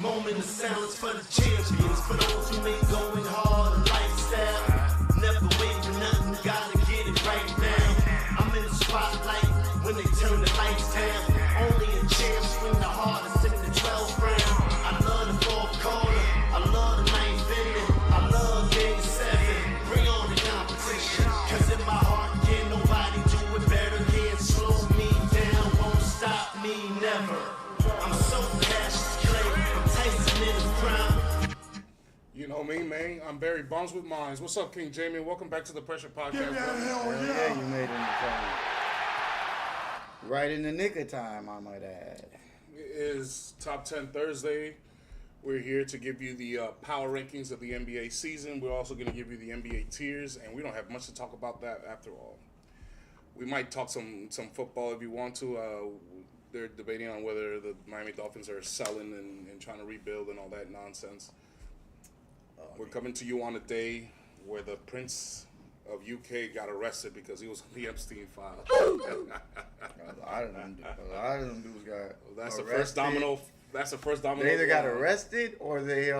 Moment of silence for the champions, for those who make going hard a lifestyle. Never wait for nothing, gotta get it right now. I'm in the spotlight when they turn the lights down. Only a champ swing the hardest in the 12th round. I love the fourth quarter, I love the ninth inning, I love game 7. Bring on the competition, cause in my heart, can't nobody do it better. Can't slow me down, won't stop me, never. I'm so Cassius Clay, I'm Tyson in his prime. You know me, man. I'm Barry Bonds with Mines. What's up, King Jamie? Welcome back to the Pressure Podcast. Yeah, you made it in the time. Right in the nick of time, I might add. It is Top 10 Thursday. We're here to give you the power rankings of the NBA season. We're also going to give you the NBA tiers, and we don't have much to talk about that after all. We might talk some football if you want to. They're debating on whether the Miami Dolphins are selling and trying to rebuild and all that nonsense. We're coming to you on a day where the Prince of UK got arrested because he was on the Epstein file. A lot of them dudes got That's arrested. the first domino. That's the first domino. They either got arrested or they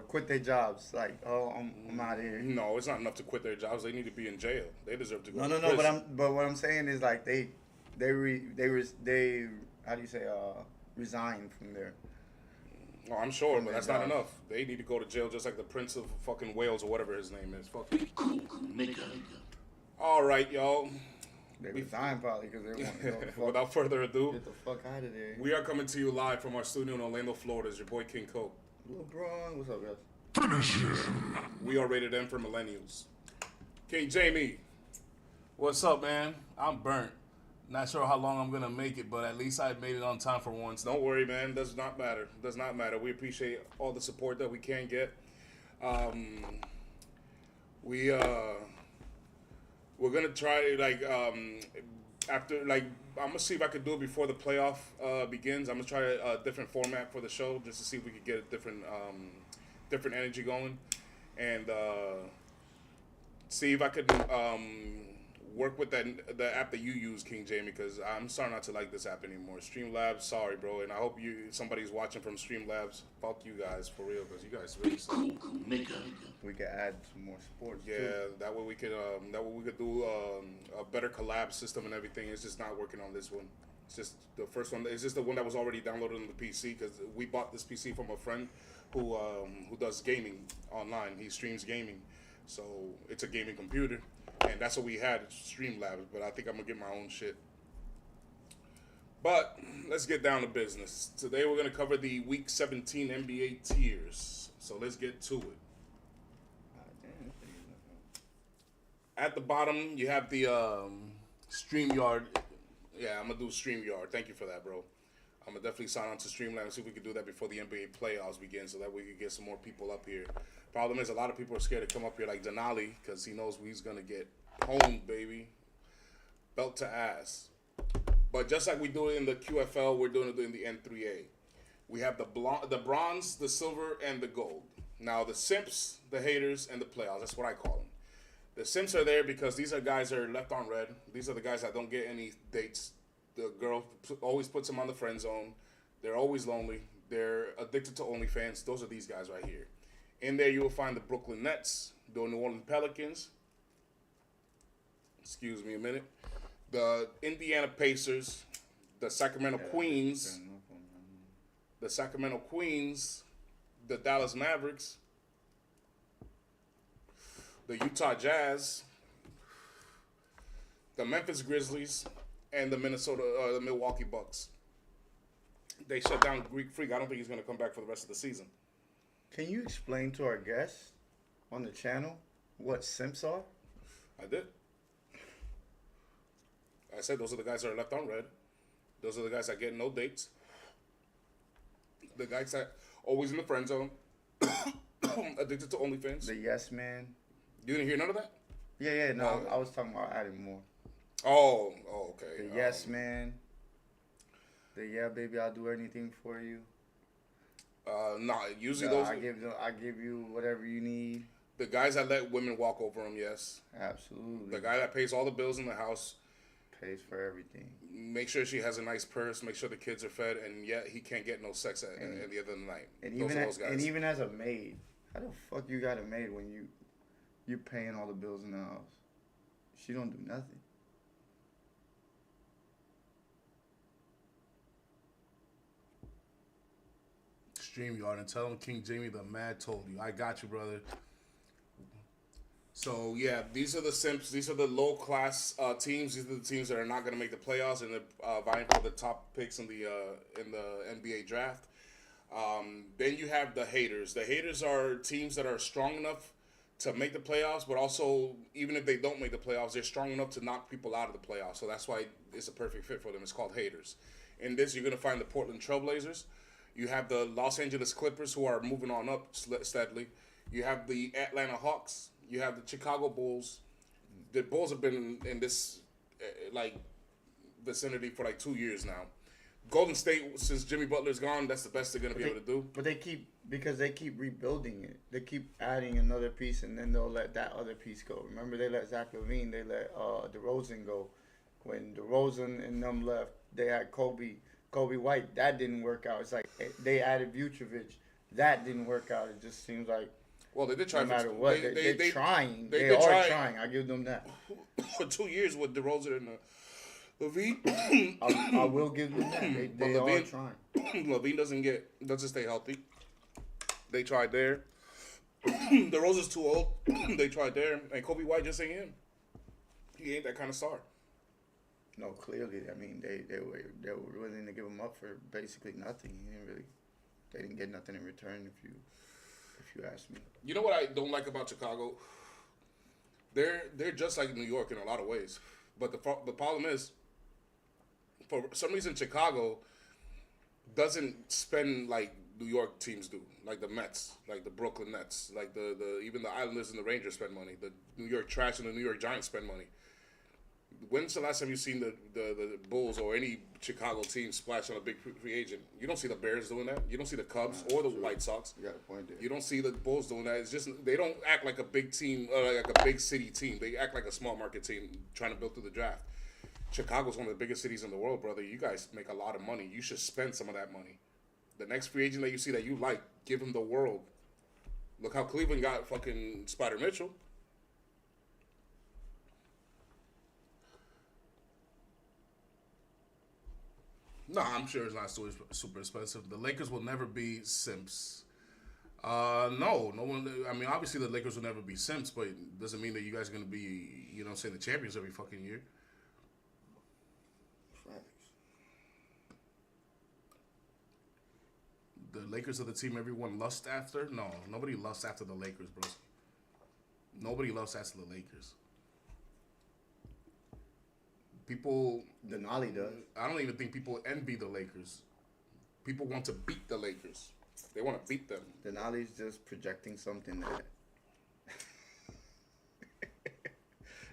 quit their jobs. Like, I'm out of here. No, it's not enough to quit their jobs. They need to be in jail. They deserve to go. No. to prison. But what I'm saying is like they how do you say resigned from their. Oh, I'm sure, From but their that's not jobs. enough. They need to go to jail just like the Prince of fucking Wales or whatever his name is. Fuck. All right, y'all. They resigned probably because they want to go the fuck, Without further ado, get the fuck out of there. we are coming to you live from our studio in Orlando, Florida. It's your boy King Coke. LeBron, what's up, guys? We are rated M for millennials. King Jamie. What's up, man? I'm burnt. Not sure how long I'm gonna make it, but at least I made it on time for once. Don't worry, man. Does not matter. Does not matter. We appreciate all the support that we can get. We're gonna try after I'm gonna see if I could do it before the playoff begins. I'm gonna try a different format for the show just to see if we could get a different energy going, and see if I could work with the app that you use, King Jamie, because I'm starting not to like this app anymore. Streamlabs, sorry, bro, and I hope somebody's watching from Streamlabs. Fuck you guys for real, because you guys really suck. We can add some more sports. Yeah, too. that way we could do a better collab system and everything. It's just not working on this one. It's just the first one. It's just the one that was already downloaded on the PC because we bought this PC from a friend who does gaming online. He streams gaming, so it's a gaming computer, and that's what we had, Streamlabs. But I think I'm gonna get my own shit. But let's get down to business. Today we're gonna cover the Week 17 NBA tiers. So let's get to it. At the bottom, you have the StreamYard. Yeah, I'm going to do StreamYard. Thank you for that, bro. I'm going to definitely sign on to Streamlabs and see if we can do that before the NBA playoffs begin so that we can get some more people up here. Problem is, a lot of people are scared to come up here like Denali because he knows he's going to get pwned, baby. Belt to ass. But just like we do it in the QFL, we're doing it in the N3A. We have the bronze, the silver, and the gold. Now, the simps, the haters, and the playoffs. That's what I call them. The simps are there because these are guys that are left on red. These are the guys that don't get any dates. The girl always puts them on the friend zone. They're always lonely. They're addicted to OnlyFans. Those are these guys right here. In there, you will find the Brooklyn Nets, the New Orleans Pelicans. Excuse me a minute. The Indiana Pacers, the Sacramento Queens, the Dallas Mavericks, the Utah Jazz, the Memphis Grizzlies, and the Milwaukee Bucks. They shut down Greek Freak. I don't think he's going to come back for the rest of the season. Can you explain to our guests on the channel what simps are? I did. I said those are the guys that are left on red. Those are the guys that get no dates. The guys that always in the friend zone, addicted to OnlyFans. The yes man. You didn't hear none of that? Yeah, no, I was talking about adding more. Oh, okay. The yes man. The yeah baby, I'll do anything for you. Usually No, those I give you whatever you need. the guys that let women walk over them. Yes. Absolutely. The guy that pays all the bills in the house. Pays for everything. Make sure she has a nice purse. Make sure the kids are fed, and yet he can't get no sex at the end of the night. And Those even are those guys. and even as a maid, how the fuck you got a maid when you're paying all the bills in the house? She don't do nothing. StreamYard and tell him King Jamie the Mad told you. I got you, brother. So yeah, these are the simps. These are the low class teams. These are the teams that are not going to make the playoffs and they're vying for the top picks in the NBA draft. Then you have the haters. The haters are teams that are strong enough to make the playoffs, but also even if they don't make the playoffs, they're strong enough to knock people out of the playoffs. So that's why it's a perfect fit for them. It's called haters. In this, you're going to find the Portland Trailblazers. You have the Los Angeles Clippers, who are moving on up steadily. You have the Atlanta Hawks. You have the Chicago Bulls. The Bulls have been in this vicinity for 2 years now. Golden State, since Jimmy Butler's gone, that's the best they're going to be able to do. But they keep rebuilding it. They keep adding another piece, and then they'll let that other piece go. Remember, they let Zach LaVine, they let DeRozan go. When DeRozan and them left, they had Kobe White. That didn't work out. It's like they added Vucevic. That didn't work out. It just seems like Well, they did try. no matter what, they're trying. They are trying. I give them that. For 2 years with DeRozan and LaVine. I will give them that. They are trying. LaVine doesn't stay healthy. They tried there. DeRozan's too old. They tried there, and Kobe White just ain't him. He ain't that kind of star. No, clearly. I mean, they were willing to give him up for basically nothing. They didn't get nothing in return. If you ask me. You know what I don't like about Chicago? They're just like New York in a lot of ways, but the problem is, for some reason, Chicago doesn't spend like New York teams do, like the Mets, like the Brooklyn Nets, like the even the Islanders and the Rangers spend money. The New York Trash and the New York Giants spend money. When's the last time you've seen the Bulls or any Chicago team splash on a big free agent? You don't see the Bears doing that. You don't see the Cubs or the White Sox. You got a point there. You don't see the Bulls doing that. It's just they don't act like a big team, like a big city team. They act like a small market team trying to build through the draft. Chicago's one of the biggest cities in the world, brother. You guys make a lot of money. You should spend some of that money. The next free agent that you see that you like, give him the world. Look how Cleveland got fucking Spider Mitchell. No, I'm sure it's not super expensive. The Lakers will never be simps. No one. I mean, obviously the Lakers will never be simps, but it doesn't mean that you guys are gonna be, the champions every fucking year. The Lakers are the team everyone lusts after. No, nobody lusts after the Lakers, bro. Nobody lusts after the Lakers. People. Denali does. I don't even think people envy the Lakers. People want to beat the Lakers. They want to beat them. Denali's just projecting something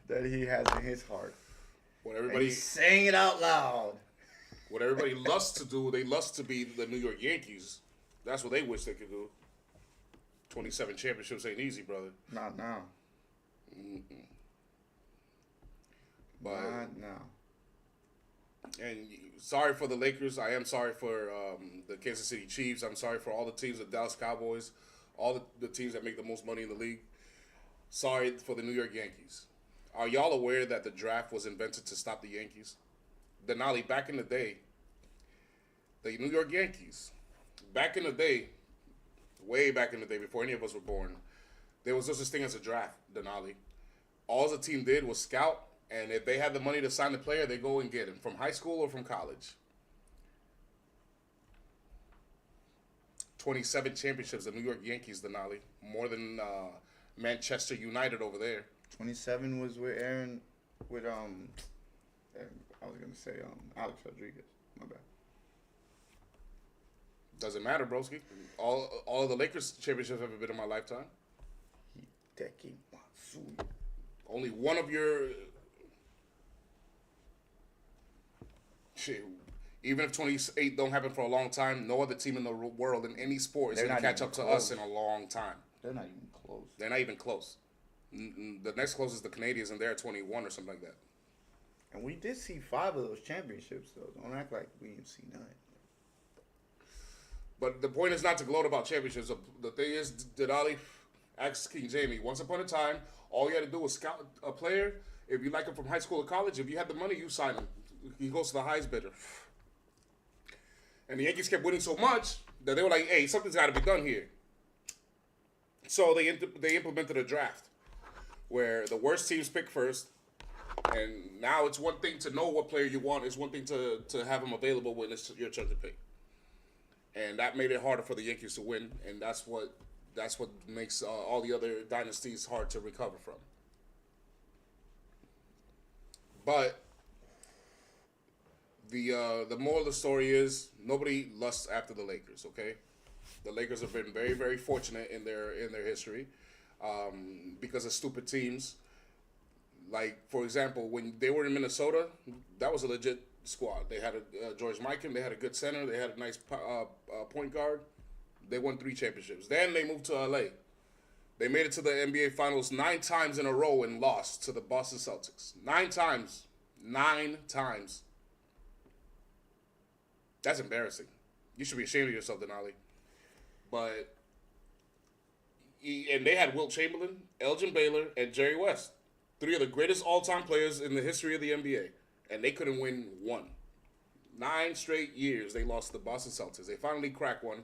that he has in his heart. What And everybody he's saying it out loud. What everybody lusts to do, they lust to be the New York Yankees. That's what they wish they could do. 27 championships ain't easy, brother. Not now. But Not now. and sorry for the Lakers. I am sorry for the Kansas City Chiefs. I'm sorry for all the teams, the Dallas Cowboys, all the teams that make the most money in the league. Sorry for the New York Yankees. Are y'all aware that the draft was invented to stop the Yankees? Denali, back in the day, the New York Yankees, back in the day, way back in the day, before any of us were born, there was no such thing as a draft, Denali. All the team did was scout, and if they had the money to sign the player, they go and get him from high school or from college. 27 championships, the New York Yankees, Denali. More than Manchester United over there. 27 was with I was gonna say Alex Rodriguez. My bad. Doesn't matter, broski. All of the Lakers championships have been in my lifetime. Hideki Matsui. Only one of your shit. Even if 28 don't happen for a long time, no other team in the world in any sport is They're going to not catch even up to close. us in a long time. They're not even close. They're not even close. The next closest is the Canadians, and they're at 21 or something like that. And we did see 5 of those championships, though. Don't act like we didn't see none. But the point is not to gloat about championships. The thing is, Denali asked King Jamie, once upon a time, all you had to do was scout a player. If you like him from high school or college, if you had the money, you sign him. He goes to the highest bidder. And the Yankees kept winning so much that they were like, hey, something's got to be done here. So they implemented a draft where the worst teams pick first. And now it's one thing to know what player you want. It's one thing to have him available when it's your turn to pick. And that made it harder for the Yankees to win. And that's what makes all the other dynasties hard to recover from. But the moral of the story is nobody lusts after the Lakers. Okay, the Lakers have been very, very fortunate in their history because of stupid teams. Like, for example, when they were in Minnesota, that was a legit squad. They had a George Mikan. They had a good center. They had a nice point guard. They won 3 championships. Then they moved to LA. They made it to the NBA Finals 9 times in a row and lost to the Boston Celtics. 9 times. 9 times. That's embarrassing. You should be ashamed of yourself, Denali. But, and they had Wilt Chamberlain, Elgin Baylor, and Jerry West. 3 of the greatest all-time players in the history of the NBA. And they couldn't win one. 9 straight years they lost to the Boston Celtics. They finally cracked one.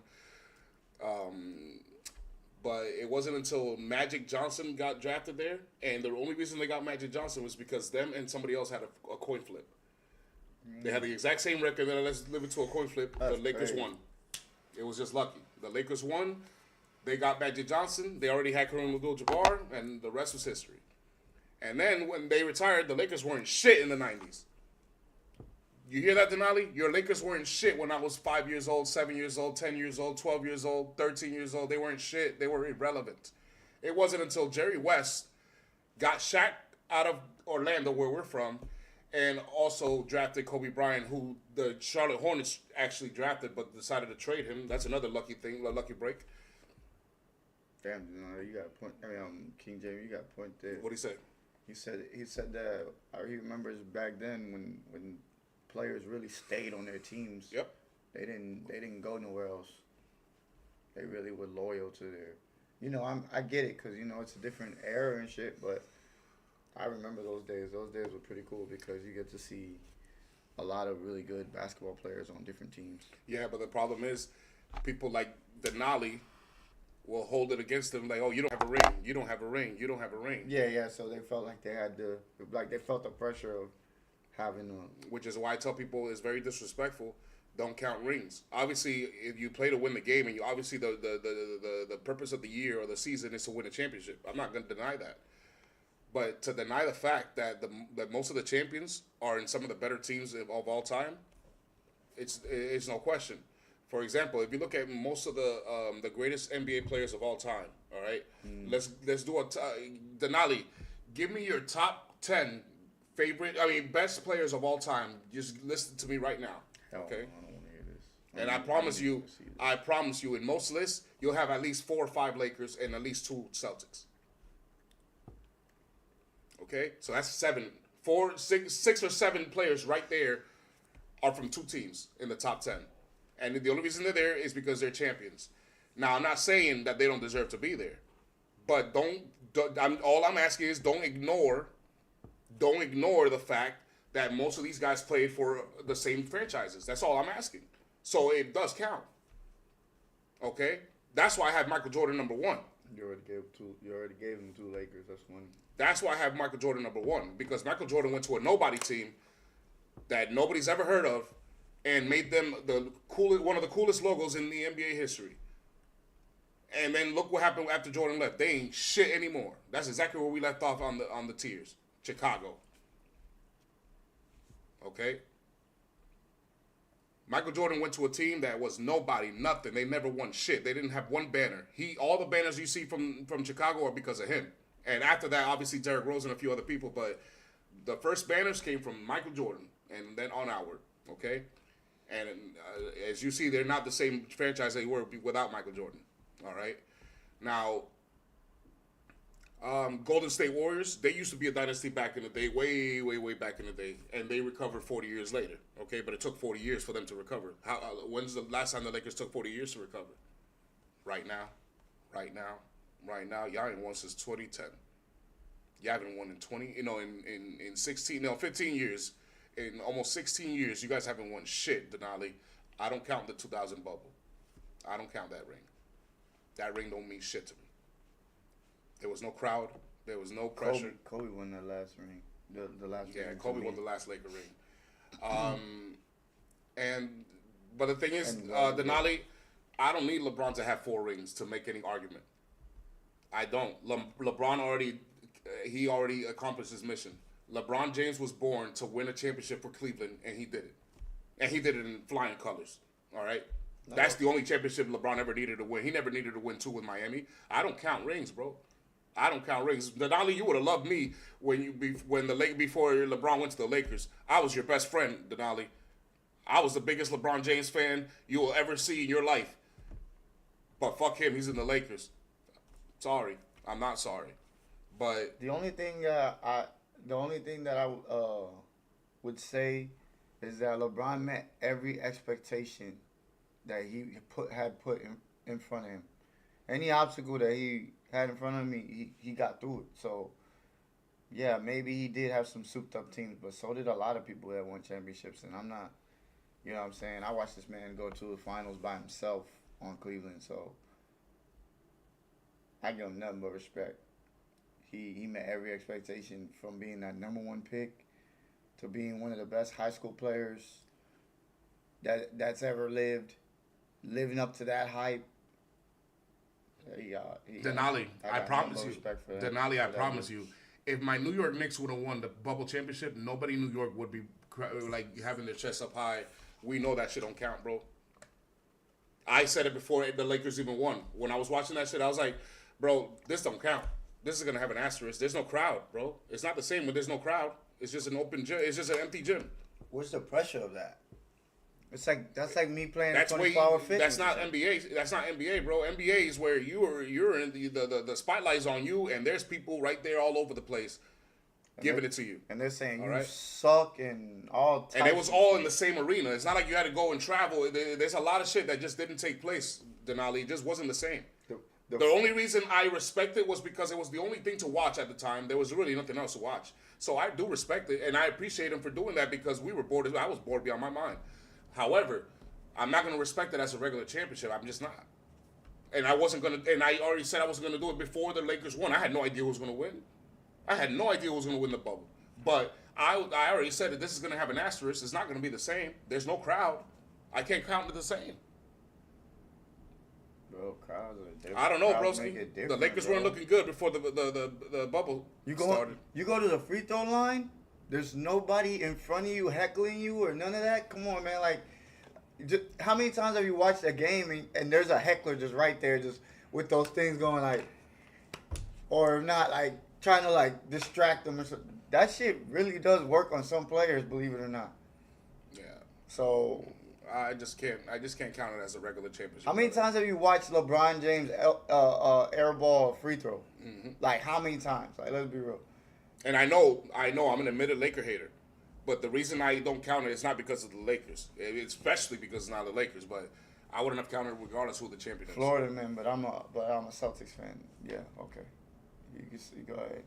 But it wasn't until Magic Johnson got drafted there. And the only reason they got Magic Johnson was because them and somebody else had a coin flip. They had the exact same record. Then let's live it to a coin flip. That's the Lakers crazy. won. It was just lucky. The Lakers won. They got Magic Johnson. They already had Kareem Abdul-Jabbar, and the rest was history. And then when they retired, the Lakers weren't shit in the 90s. You hear that, Denali? Your Lakers weren't shit when I was 5 years old, 7 years old, 10 years old, 12 years old, 13 years old. They weren't shit. They were irrelevant. It wasn't until Jerry West got Shaq out of Orlando, where we're from, and also drafted Kobe Bryant, who the Charlotte Hornets actually drafted but decided to trade him. That's another lucky thing, a lucky break. Damn, you got a point. I mean, King James, you got a point there. What'd he say? He said that he remembers back then when players really stayed on their teams. Yep. They didn't go nowhere else. They really were loyal to their. I get it because it's a different era and shit, but I remember those days. Those days were pretty cool because you get to see a lot of really good basketball players on different teams. Yeah, but the problem is people like Denali will hold it against them like, oh, you don't have a ring, you don't have a ring, you don't have a ring. Yeah. So they felt like they felt the pressure of having a. Which is why I tell people it's very disrespectful. Don't count rings. Obviously, if you play to win the game, and you obviously the purpose of the year or the season is to win a championship. I'm not going to deny that. But to deny the fact that that most of the champions are in some of the better teams of all time, it's no question. For example, if you look at most of the greatest NBA players of all time, all right, let's do Denali, give me your top 10 best players of all time. Just listen to me right now, okay? I don't want to hear this. And I promise you, in most lists, you'll have at least 4 or 5 Lakers and at least 2 Celtics. Okay, so that's 7, 4, 6 or 7 players right there are from 2 teams in the top 10. And the only reason they're there is because they're champions. Now, I'm not saying that they don't deserve to be there, but all I'm asking is don't ignore the fact that most of these guys played for the same franchises. That's all I'm asking. So it does count. Okay, that's why I have Michael Jordan number 1. You already gave him 2 Lakers. That's one. That's why I have Michael Jordan number 1, because Michael Jordan went to a nobody team that nobody's ever heard of, and made them one of the coolest logos in the NBA history. And then look what happened after Jordan left. They ain't shit anymore. That's exactly where we left off on the tiers. Chicago. Okay? Michael Jordan went to a team that was nobody, nothing. They never won shit. They didn't have one banner. All the banners you see from Chicago are because of him. And after that, obviously, Derrick Rose and a few other people. But the first banners came from Michael Jordan and then on outward. Okay? And as you see, they're not the same franchise they were without Michael Jordan. All right? Now, Golden State Warriors, they used to be a dynasty back in the day, way back in the day, and they recovered 40 years later. Okay, but it took 40 years for them to recover. When's the last time the Lakers took 40 years to recover? Right now. Y'all ain't won since 2010. You haven't won in 20, in 16, no, 15 years. In almost 16 years, you guys haven't won shit, Denali. I don't count the 2000 bubble. I don't count that ring. That ring don't mean shit to me. There was no crowd. There was no pressure. Kobe won the last ring. The last ring. Yeah, Kobe won the last Laker ring. But the thing is, Denali, I don't need LeBron to have 4 rings to make any argument. I don't. LeBron already accomplished his mission. LeBron James was born to win a championship for Cleveland, and he did it. And he did it in flying colors. All right? No. That's the only championship LeBron ever needed to win. He never needed to win 2 with Miami. I don't count rings, bro. I don't count rings. Denali, you would have loved me before LeBron went to the Lakers. I was your best friend, Denali. I was the biggest LeBron James fan you will ever see in your life. But fuck him, he's in the Lakers. Sorry, I'm not sorry. But the only thing that I would say is that LeBron met every expectation that he had put in front of him. Any obstacle that he had in front of me, he got through it. So, yeah, maybe he did have some souped-up teams, but so did a lot of people that won championships. And I'm not, you know what I'm saying? I watched this man go to the finals by himself on Cleveland, so I give him nothing but respect. He met every expectation from being that number 1 pick to being one of the best high school players that's ever lived, living up to that hype. Denali, I promise you. Denali, I promise you. If my New York Knicks would have won the bubble championship, nobody in New York would be like having their chest up high. We know that shit don't count, bro. I said it before the Lakers even won. When I was watching that shit, I was like, bro, this don't count. This is going to have an asterisk. There's no crowd, bro. It's not the same when there's no crowd. It's just an open gym. It's just an empty gym. What's the pressure of that? That's like me playing 24-hour fitness. That's not NBA. That's not NBA, bro. NBA is where you're in the spotlight's on you, and there's people right there all over the place giving it to you. And they're saying you suck and all types. And it was all in the same arena. It's not like you had to go and travel. There's a lot of shit that just didn't take place, Denali. It just wasn't the same. The only reason I respect it was because it was the only thing to watch at the time. There was really nothing else to watch. So I do respect it, and I appreciate him for doing that because we were bored. I was bored beyond my mind. However, I'm not going to respect it as a regular championship. I'm just not. And I wasn't going to, and I already said I wasn't going to do it before the Lakers won. I had no idea who was going to win. I had no idea who was going to win the bubble. But I already said that this is going to have an asterisk. It's not going to be the same. There's no crowd. I can't count it the same. Bro, crowds are different. I don't know, broski. The Lakers weren't looking good before the bubble started. You go to the free throw line, there's nobody in front of you heckling you or none of that. Come on, man. Like, how many times have you watched a game and there's a heckler just right there, just with those things going like, or if not, like trying to like distract them or something. That shit really does work on some players, believe it or not. Yeah. So I just can't count it as a regular championship. How many times have you watched LeBron James airball a free throw? Mm-hmm. Like, how many times? Like, let's be real. And I know I'm an admitted Laker hater. But the reason I don't count it is not because of the Lakers. Especially because it's not the Lakers. But I wouldn't have counted it regardless who the champion is. Florida man, but I'm a Celtics fan. Yeah, okay. You go ahead.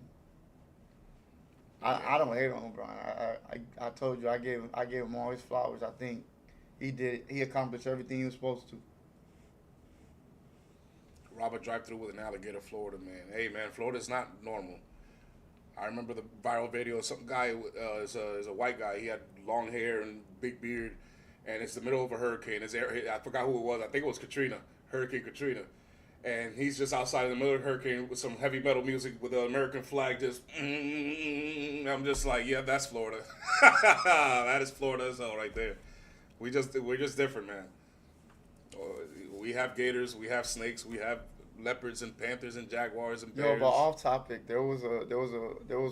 I don't hate on LeBron. I told you I gave him all his flowers. I think he accomplished everything he was supposed to. Robert drive through with an alligator, Florida man. Hey man, Florida's not normal. I remember the viral video. Some guy is a white guy. He had long hair and big beard, and it's the middle of a hurricane. I forgot who it was. I think it was Katrina, Hurricane Katrina, and he's just outside in the middle of the hurricane with some heavy metal music with the American flag. Just, I'm just like, yeah, that's Florida. That is Florida as hell right there. We're just different, man. We have gators, we have snakes, we have leopards and panthers and jaguars and bears. Yo, but off topic, there was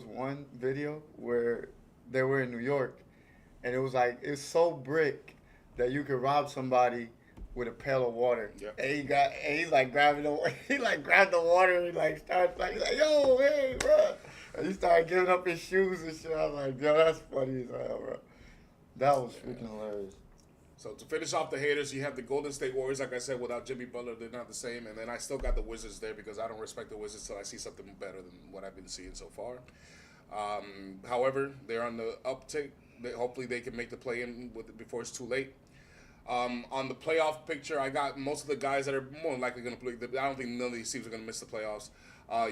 one video where they were in New York, and it was like it's so brick that you could rob somebody with a pail of water. Yep. And he's like grabbing the he like grabbed the water and he like started like, he's like, yo, hey, bro. And he started giving up his shoes and shit. I was like, yo, that's funny as hell, bro. That was freaking hilarious. So to finish off the haters, you have the Golden State Warriors. Like I said, without Jimmy Butler, they're not the same. And then I still got the Wizards there because I don't respect the Wizards till I see something better than what I've been seeing so far. However, they're on the uptick. Hopefully they can make the play-in before it's too late. On the playoff picture, I got most of the guys that are more likely going to play. I don't think none of these teams are going to miss the playoffs.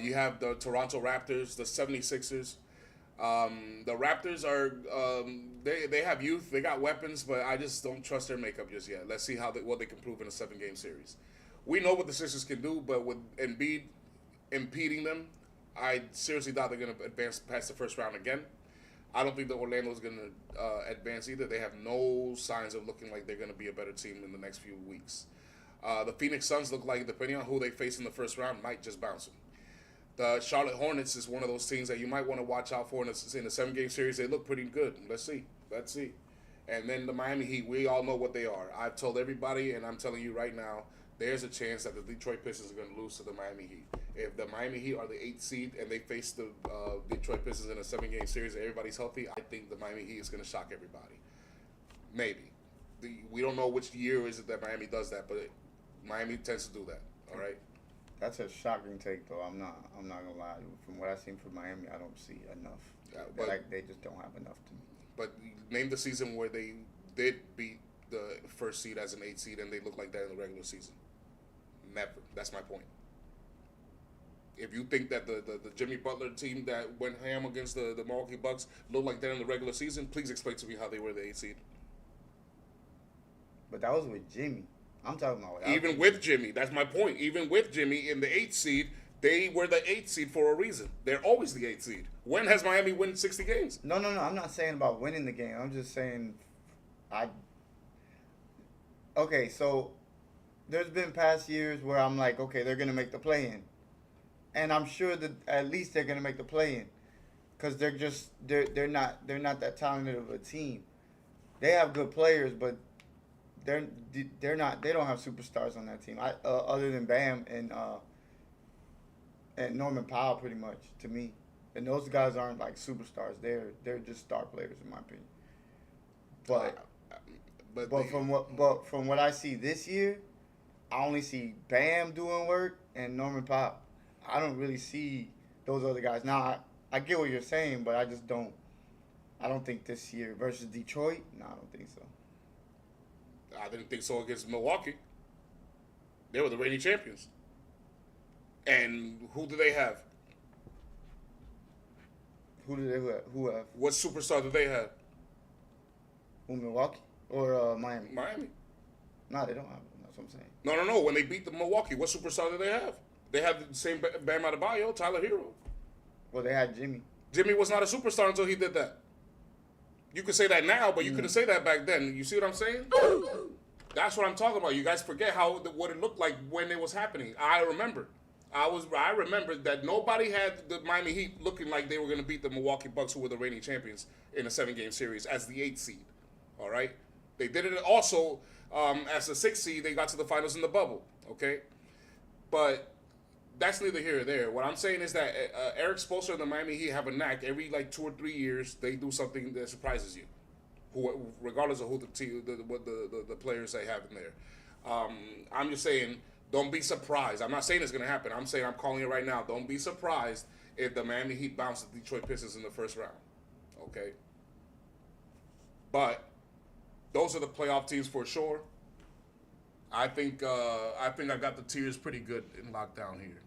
You have the Toronto Raptors, the 76ers. The Raptors are they have youth, they got weapons, but I just don't trust their makeup just yet. Let's see what they can prove in a 7-game series. We know what the Sixers can do, but with Embiid impeding them, I seriously doubt they're going to advance past the first round again. I don't think that Orlando's going to advance either. They have no signs of looking like they're going to be a better team in the next few weeks. The Phoenix Suns look like, depending on who they face in the first round, might just bounce them. The Charlotte Hornets is one of those teams that you might want to watch out for in a 7-game series. They look pretty good. Let's see. And then the Miami Heat, we all know what they are. I've told everybody, and I'm telling you right now, there's a chance that the Detroit Pistons are going to lose to the Miami Heat. If the Miami Heat are the 8th seed and they face the Detroit Pistons in a 7-game series and everybody's healthy, I think the Miami Heat is going to shock everybody. Maybe. We don't know which year is it that Miami does that, but Miami tends to do that. All right? That's a shocking take, though. I'm not gonna lie. From what I've seen from Miami, I don't see enough. Yeah, they just don't have enough to me. But name the season where they did beat the first seed as an 8th seed and they looked like that in the regular season. Never. That's my point. If you think that the Jimmy Butler team that went ham against the Milwaukee Bucks looked like that in the regular season, please explain to me how they were the 8th seed. But that was with Jimmy. I'm talking about Even with Jimmy, that's my point. Even with Jimmy in the 8th seed, they were the 8th seed for a reason. They're always the 8th seed. When has Miami won 60 games? No. I'm not saying about winning the game. I'm just saying, okay, so there's been past years where I'm like, okay, they're gonna make the play-in, and I'm sure that at least they're gonna make the play-in, because they're not that talented of a team. They have good players, but they're not. They don't have superstars on that team. Other than Bam and Norman Powell, pretty much to me. And those guys aren't like superstars. They're just star players in my opinion. But from what I see this year, I only see Bam doing work and Norman Powell. I don't really see those other guys. Now I get what you're saying, but I just don't. I don't think this year versus Detroit. No, I don't think so. I didn't think so against Milwaukee. They were the reigning champions. And who do they have? Who have? What superstar do they have? Who, Milwaukee or Miami? Miami. No, they don't have them. That's what I'm saying. No. When they beat the Milwaukee, what superstar do they have? They have the same Bam Adebayo, Tyler Hero. Well, they had Jimmy. Jimmy was not a superstar until he did that. You could say that now, but you couldn't say that back then. You see what I'm saying? That's what I'm talking about. You guys forget what it looked like when it was happening. I remember. I remember that nobody had the Miami Heat looking like they were going to beat the Milwaukee Bucks, who were the reigning champions in a 7-game series, as the 8th seed. All right? They did it also as a 6th seed. They got to the finals in the bubble. Okay? But that's neither here or there. What I'm saying is that Eric Spoelstra and the Miami Heat have a knack. Every 2 or 3 years, they do something that surprises you, regardless of who the players they have in there. I'm just saying, don't be surprised. I'm not saying it's going to happen. I'm saying I'm calling it right now. Don't be surprised if the Miami Heat bounce the Detroit Pistons in the first round. Okay? But those are the playoff teams for sure. I think I got the tiers pretty good in lockdown here.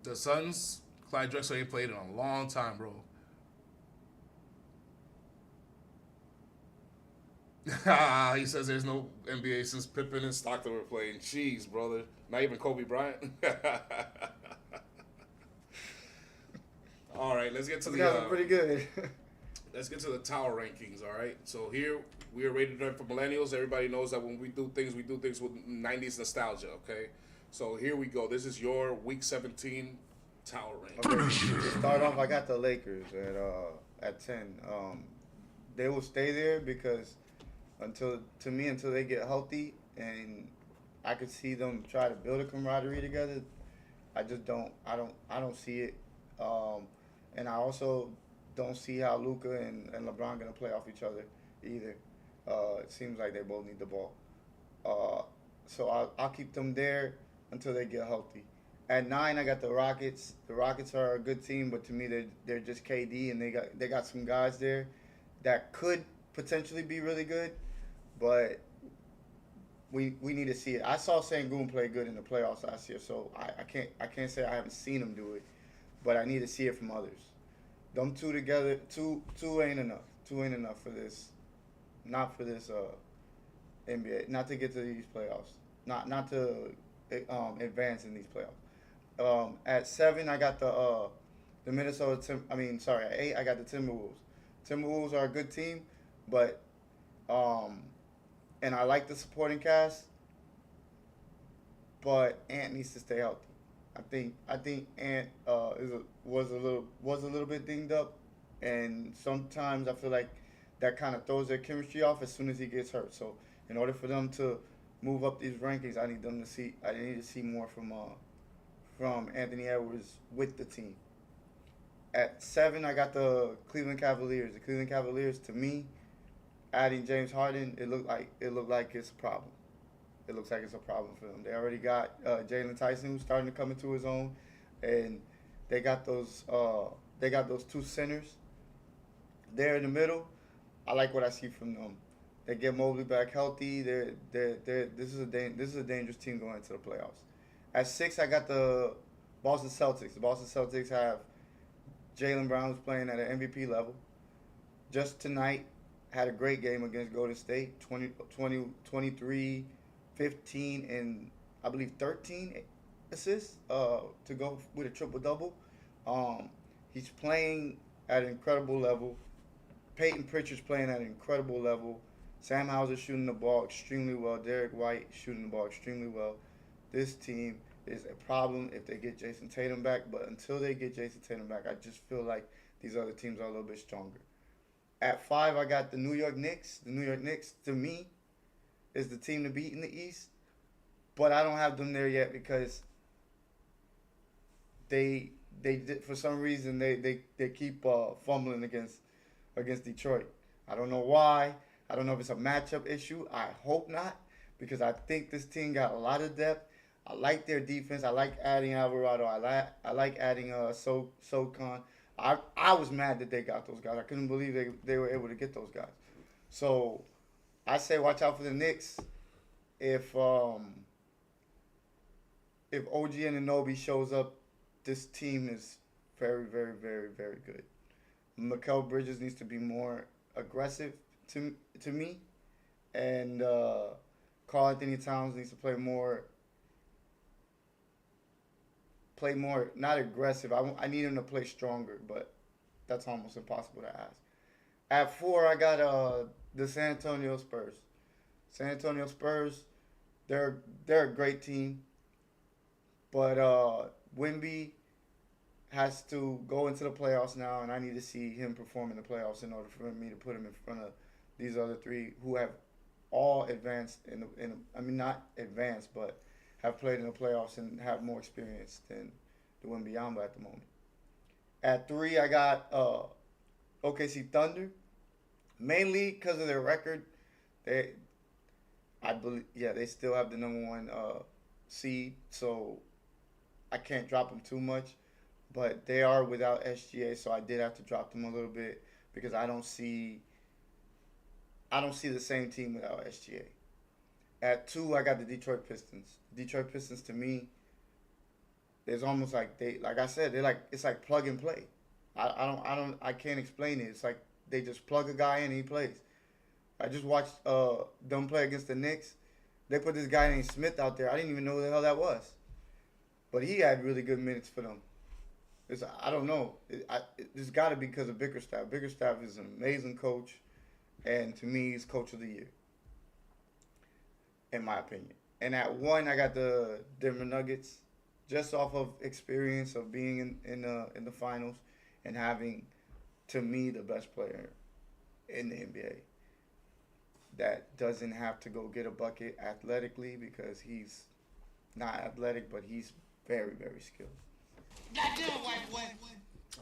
The Suns, Clyde Drexler ain't played in a long time, bro. He says there's no NBA since Pippen and Stockton were playing. Jeez, brother. Not even Kobe Bryant. All right, let's get to Those guys are pretty good. Let's get to the tower rankings, all right? So here, we are rated for millennials. Everybody knows that when we do things with 90s nostalgia, okay? So here we go. This is your Week 17 tower ranking. Okay, to start off, I got the Lakers at 10. they will stay there because until they get healthy and I could see them try to build a camaraderie together. I don't see it. And I also don't see how Luka and LeBron gonna play off each other either. It seems like they both need the ball. So I'll keep them there until they get healthy. At 9, I got the Rockets. The Rockets are a good team, but to me, they're just KD, and they got some guys there that could potentially be really good, but we need to see it. I saw Sengun play good in the playoffs last year, so I can't say I haven't seen him do it, but I need to see it from others. Them two together, two ain't enough. Two ain't enough for this. Not for this NBA. Not to get to these playoffs. Not to advance in these playoffs. At 7, I got the at 8, I got the Timberwolves. Timberwolves are a good team, but and I like the supporting cast, but Ant needs to stay healthy. I think Ant was a little bit dinged up, and sometimes I feel like that kind of throws their chemistry off as soon as he gets hurt. So in order for them to move up these rankings, I need to see more from Anthony Edwards with the team. At 7, I got the Cleveland Cavaliers. The Cleveland Cavaliers, to me, adding James Harden, it looked like it's a problem. It looks like it's a problem for them. They already got Jalen Tyson, who's starting to come into his own, and they got those 2 centers there in the middle. I like what I see from them. They get Mobley back healthy. This is a dangerous team going into the playoffs. At 6, I got the Boston Celtics. The Boston Celtics have Jaylen Brown, who's playing at an MVP level. Just tonight, had a great game against Golden State, 23, 15, and I believe 13 assists to go with a triple-double. He's playing at an incredible level. Peyton Pritchard's playing at an incredible level. Sam Hauser shooting the ball extremely well. Derek White shooting the ball extremely well. This team is a problem if they get Jason Tatum back, but until they get Jason Tatum back, I just feel like these other teams are a little bit stronger. At 5, I got the New York Knicks. The New York Knicks, to me, is the team to beat in the East, but I don't have them there yet because they for some reason they keep fumbling against Detroit. I don't know why. I don't know if it's a matchup issue. I hope not, because I think this team got a lot of depth. I like their defense. I like adding Alvarado. I like adding Socon. I was mad that they got those guys. I couldn't believe they were able to get those guys. So I say watch out for the Knicks. If OG Anunoby shows up, this team is very, very, very, very good. Mikal Bridges needs to be more aggressive to me, and Karl Anthony Towns needs to play more, not aggressive. I need him to play stronger, but that's almost impossible to ask. At 4, I got the San Antonio Spurs. San Antonio Spurs, they're a great team, but Wemby has to go into the playoffs now, and I need to see him perform in the playoffs in order for me to put him in front of these other 3 who have all advanced not advanced, but have played in the playoffs and have more experience than the Wembanyama at the moment. At 3, I got OKC Thunder, mainly because of their record. They still have the number 1 seed, so I can't drop them too much. But they are without SGA, so I did have to drop them a little bit because I don't see the same team without SGA. At 2, I got the Detroit Pistons. Detroit Pistons, to me, it's almost like it's like plug and play. I can't explain it. It's like they just plug a guy in and he plays. I just watched them play against the Knicks. They put this guy named Smith out there. I didn't even know who the hell that was, but he had really good minutes for them. I don't know. It's got to be because of Bickerstaff. Bickerstaff is an amazing coach, and to me, he's coach of the year, in my opinion. And at 1, I got the Denver Nuggets, just off of experience of being in the finals and having, to me, the best player in the NBA that doesn't have to go get a bucket athletically because he's not athletic, but he's very, very skilled. Goddamn white boy.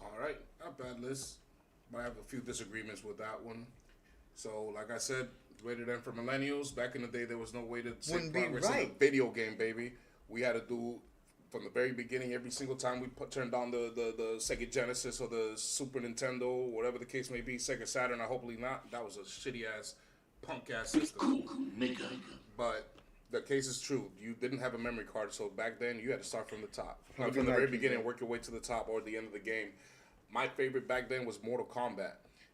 All right, not bad list. But I have a few disagreements with that one. So, like I said, rated M for millennials. Back in the day, there was no way to see Wouldn't be progress in right. a video game, baby. We had to do from the very beginning. Every single time we turned on the Sega Genesis or the Super Nintendo, whatever the case may be, Sega Saturn. I hopefully not. That was a shitty ass, punk ass system. Nigga. But the case is true. You didn't have a memory card, so back then you had to start from the top. From From the the very 90s, beginning, yeah. work your way to the top or the end of the game. My favorite back then was Mortal Kombat.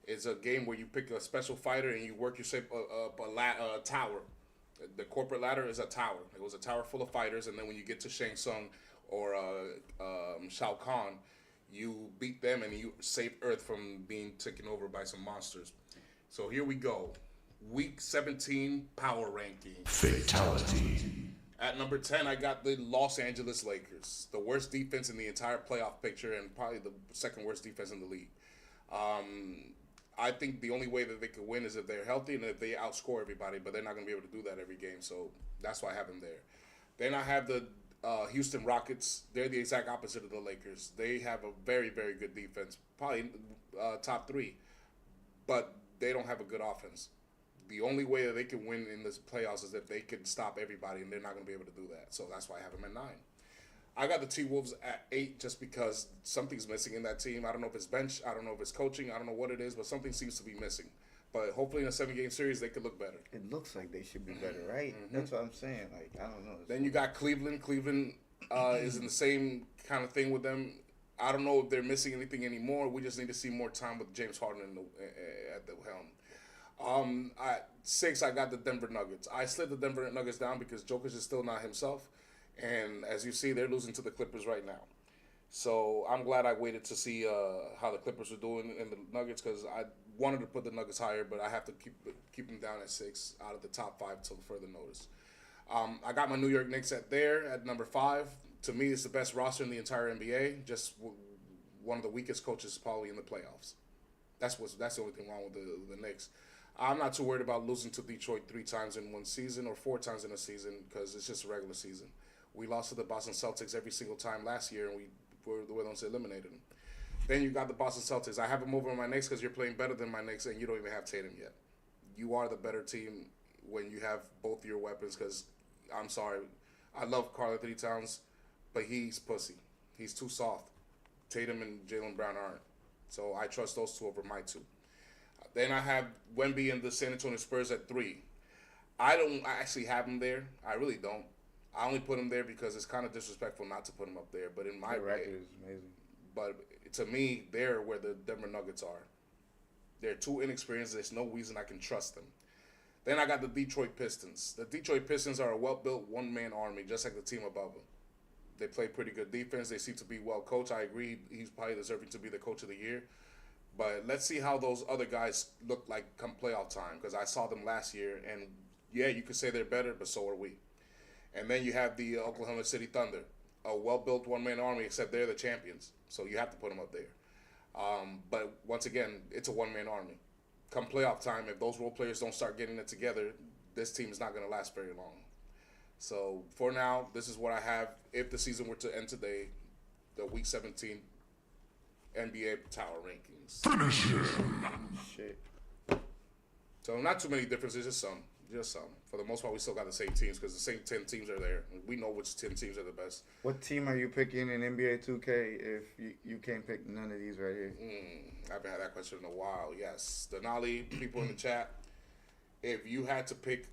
It's a game where you pick a special fighter and you work yourself up a tower. The corporate ladder is a tower. It was a tower full of fighters, and then when you get to Shang Tsung or Shao Kahn, you beat them and you save Earth from being taken over by some monsters. So here we go. Week 17 power ranking. Fatality. At number 10, I got the Los Angeles Lakers. The worst defense in the entire playoff picture and probably the second worst defense in the league. I think the only way that they could win is if they're healthy and if they outscore everybody, but they're not going to be able to do that every game, so that's why I have them there. Then I have the Houston Rockets. They're the exact opposite of the Lakers. They have a very, very good defense, probably top 3, but they don't have a good offense. The only way that they can win in this playoffs is if they can stop everybody, and they're not going to be able to do that. So that's why I have them at 9. I got the T-Wolves at 8 just because something's missing in that team. I don't know if it's bench. I don't know if it's coaching. I don't know what it is, but something seems to be missing. But hopefully in a 7-game series, they could look better. It looks like they should be better, right? That's what I'm saying. Like, I don't know. Then you got Cleveland. Cleveland is in the same kind of thing with them. I don't know if they're missing anything anymore. We just need to see more time with James Harden at the helm. At 6, I got the Denver Nuggets. I slid the Denver Nuggets down because Jokic is still not himself. And as you see, they're losing to the Clippers right now. So I'm glad I waited to see how the Clippers were doing in the Nuggets because I wanted to put the Nuggets higher, but I have to keep them down at 6 out of the top 5 till further notice. I got my New York Knicks at number 5. To me, it's the best roster in the entire NBA. Just one of the weakest coaches probably in the playoffs. That's the only thing wrong with the Knicks. I'm not too worried about losing to Detroit 3 times in one season or 4 times in a season because it's just a regular season. We lost to the Boston Celtics every single time last year, and we were the ones that eliminated them. Then you got the Boston Celtics. I have them over on my Knicks because you're playing better than my Knicks, and you don't even have Tatum yet. You are the better team when you have both your weapons because, I'm sorry, I love Karl Anthony Towns, but he's pussy. He's too soft. Tatum and Jaylen Brown aren't. So I trust those 2 over my 2. Then I have Wemby and the San Antonio Spurs at 3. I actually have them there. I really don't. I only put them there because it's kind of disrespectful not to put them up there. But in my The record is amazing. But to me, they're where the Denver Nuggets are. They're too inexperienced. There's no reason I can trust them. Then I got the Detroit Pistons. The Detroit Pistons are a well-built one-man army, just like the team above them. They play pretty good defense. They seem to be well coached. I agree. He's probably deserving to be the coach of the year. But let's see how those other guys look like come playoff time because I saw them last year. And, yeah, you could say they're better, but so are we. And then you have the Oklahoma City Thunder, a well-built one-man army, except they're the champions. So you have to put them up there. But once again, it's a one-man army. Come playoff time, if those role players don't start getting it together, this team is not going to last very long. So for now, this is what I have. If the season were to end today, the Week 17 NBA Tower Rankings. Shit. So not too many differences, just some. Just some. For the most part, we still got the same teams because the same 10 teams are there. We know which 10 teams are the best. What team are you picking in NBA 2K if you can't pick none of these right here? I haven't had that question in a while. Yes. Denali, people in the chat, if you had to pick,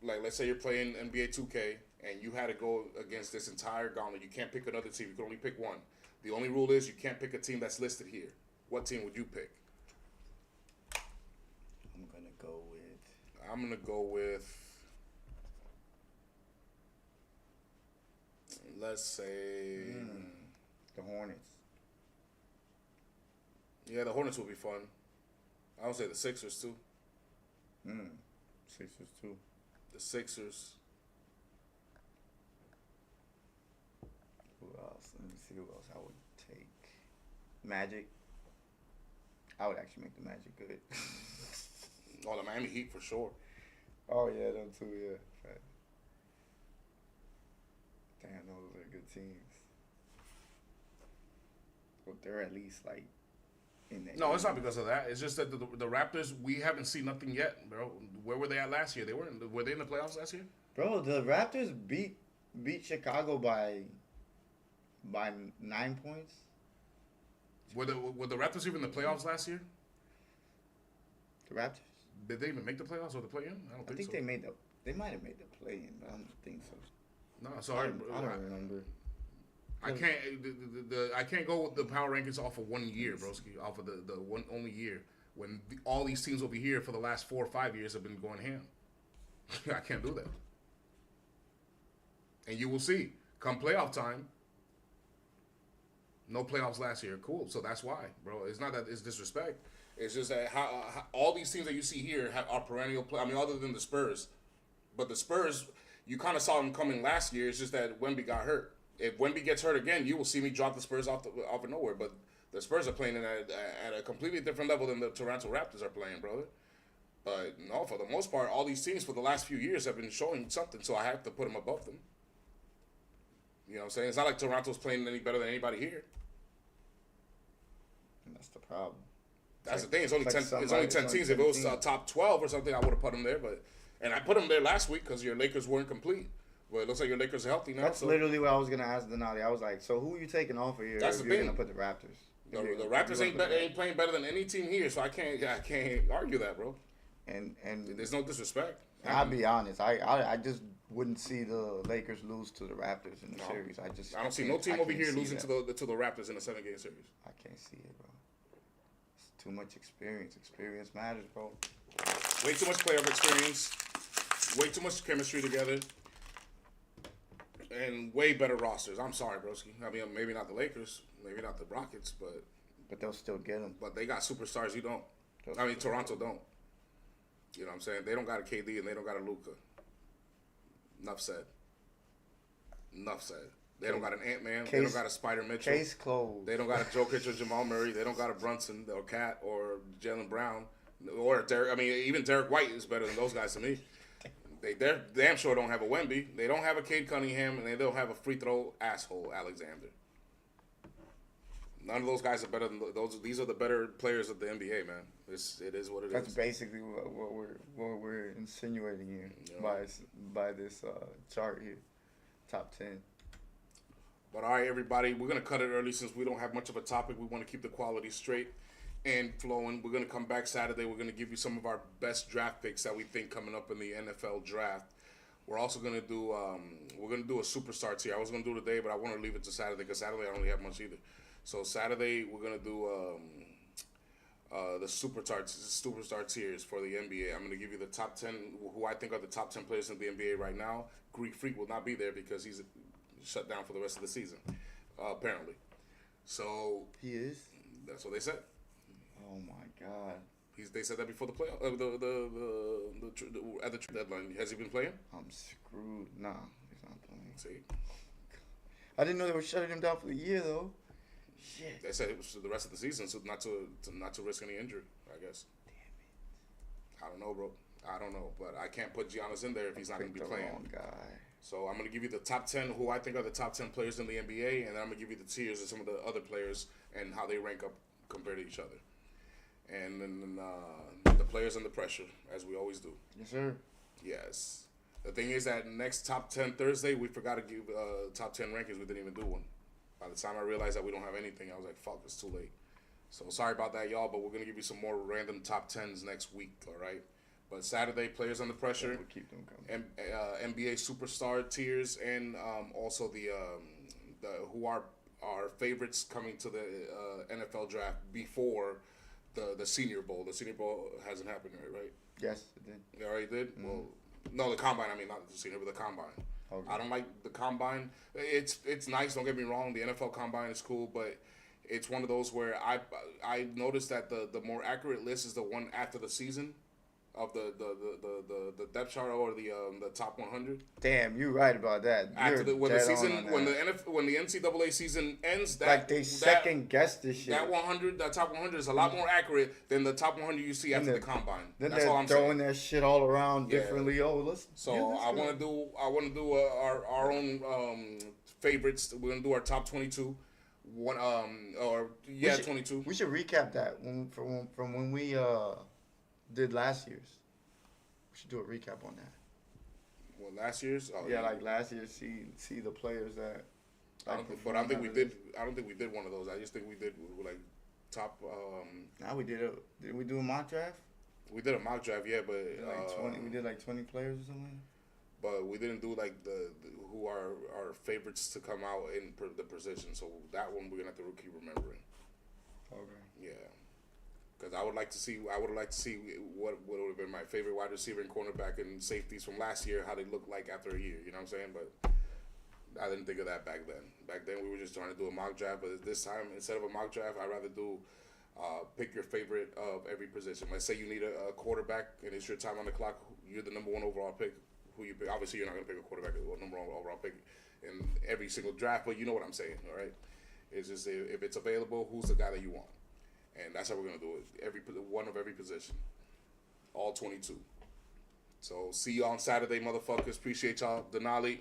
like, let's say you're playing NBA 2K and you had to go against this entire gauntlet, you can't pick another team. You can only pick one. The only rule is you can't pick a team that's listed here. What team would you pick? I'm going to go with, let's say... The Hornets. Yeah, the Hornets will be fun. I would say the Sixers, too. Sixers, too. The Sixers. Who else? Let me see who else I would take. Magic. I would actually make the Magic good. Oh, the Miami Heat for sure. Oh yeah, them too. Yeah. Fact. Damn, those are good teams. But they're at least like in there. No, it's not because of that. It's just that the Raptors, we haven't seen nothing yet, bro. Where were they at last year? Were they in the playoffs last year? Bro, the Raptors beat Chicago by 9 points. Were the Raptors even in the playoffs last year? The Raptors. Did they even make the playoffs or the play-in? I don't I think so. they might have made the play-in, but I don't think so. No, sorry. I don't remember. I can't. I can't go with the power rankings off of 1 year, broski. Off of the one only year when all these teams over here for the last 4 or 5 years have been going ham. I can't do that. And you will see, come playoff time, no playoffs last year. Cool. So that's why, bro. It's not that it's disrespect. It's just that how all these teams that you see here are perennial play. I mean, other than the Spurs, but the Spurs, you kind of saw them coming last year. It's just that Wemby got hurt. If Wemby gets hurt again, you will see me drop the Spurs off of nowhere. But the Spurs are playing at a completely different level than the Toronto Raptors are playing, brother. But no, for the most part, all these teams for the last few years have been showing something, so I have to put them above them. You know what I'm saying? It's not like Toronto's playing any better than anybody here. And that's the problem. That's the thing. It's only like 10. It's only 10 teams. If it was top 12 or something, I would have put them there. And I put them there last week because your Lakers weren't complete. But it looks like your Lakers are healthy now. That's literally what I was gonna ask Denali. I was like, so who are you taking off of here? That's if the you're thing. gonna put the Raptors. The Raptors ain't playing better than any team here, so I can't argue that, bro. And There's no disrespect. I'll be honest. I just wouldn't see the Lakers lose to the Raptors in the series. I don't see no team over here losing to the Raptors in a 7-game series. I can't see it, bro. It's too much experience. Experience matters, bro. Way too much playoff experience. Way too much chemistry together. And way better rosters. I'm sorry, broski. I mean, maybe not the Lakers, maybe not the Rockets, But they'll still get them. but they got superstars you don't. I mean, Toronto don't. You know what I'm saying? They don't got a KD and they don't got a Luka. Enough said. They don't got an Ant-Man. They don't got a Spider Mitchell. Case closed. They don't got a Jokic or Jamal Murray. They don't got a Brunson or Cat or Jaylen Brown or Derek. I mean, even Derek White is better than those guys to me. They're damn sure don't have a Wemby. They don't have a Cade Cunningham, and they don't have a free throw asshole Alexander. None of those guys are better than those. These are the better players of the NBA, man. It is what it is. That's basically what we're insinuating here by this chart here, top 10. But all right, everybody, we're gonna cut it early since we don't have much of a topic. We want to keep the quality straight and flowing. We're gonna come back Saturday. We're gonna give you some of our best draft picks that we think coming up in the NFL draft. We're also gonna do a superstar tier. I was gonna do it today, but I want to leave it to Saturday because Saturday I don't really have much either. So Saturday we're gonna do the superstar tiers for the NBA. I'm gonna give you the top 10 who I think are the top 10 players in the NBA right now. Greek Freak will not be there because he's shut down for the rest of the season, apparently. So He is. that's what they said. Oh my God. They said that before the play at the trade deadline. Has he been playing? I'm screwed. Nah, he's not playing. See, I didn't know they were shutting him down for the year though. Shit. they said it was for the rest of the season, so not to risk any injury. I guess. I don't know, bro. I don't know, but I can't put Giannis in there if he's not going to be Picked the playing. wrong guy. So I'm going to give you the top 10 who I think are the top 10 players in the NBA, and then I'm going to give you the tiers of some of the other players and how they rank up compared to each other. And then the players under pressure, as we always do. Yes, sir. Yes. The thing is that next top 10 Thursday, we forgot to give top 10 rankings. We didn't even do one. By the time I realized that we don't have anything, I was like, fuck, it's too late. So sorry about that, y'all, but we're going to give you some more random top 10s next week, all right? But Saturday, players under pressure, We'll keep them coming. NBA superstar tiers, and also the who are our favorites coming to the NFL draft before the Senior Bowl. The Senior Bowl hasn't happened yet, right? Yes, it did. It already did? Well, no, the Combine. I mean, not the Senior, but the Combine. Okay. I don't like the Combine. It's nice. Don't get me wrong. The NFL Combine is cool, but it's one of those where I noticed that the more accurate list is the one after the season. of the depth chart or the top 100. Damn, you're right about that. After You're when the dead on season on when that. when the NCAA season ends, that Like they that- second guess this shit. That 100, that top 100 is a lot more accurate than the top 100 you see after the combine. Then That's they're all I'm throwing saying. that shit all around Yeah. differently. Oh, let's. So yeah, let's I go. want to do our own favorites. We're gonna do our top 22. We should- 22. We should recap that from when we did last year's. We should do a recap on that. Well, last year's. Oh, Yeah, like last year. See the players that. I like, don't, but I don't think we performed did. I don't think we did one of those. I just think we did like top. Now we did a. Did we do a mock draft? We did a mock draft, yeah, but Like 20. We did like 20 players or something. but we didn't do like the who are our favorites to come out in the position. So that one we're gonna have to keep remembering. Okay. Yeah, because I would like to see. I would like to see what would have been my favorite wide receiver and cornerback and safeties from last year, how they looked like after a year. You know what I'm saying? But I didn't think of that back then. Back then we were just trying to do a mock draft, but this time instead of a mock draft, I'd rather do pick your favorite of every position. Let's say you need a quarterback and it's your time on the clock. You're the number one overall pick. Who you pick? Obviously, you're not gonna pick a quarterback or number one overall pick in every single draft, but you know what I'm saying, all right? It's just if it's available, who's the guy that you want, and that's how we're gonna do it. Every one of every position, all 22. So see you on Saturday, motherfuckers. Appreciate y'all. Denali,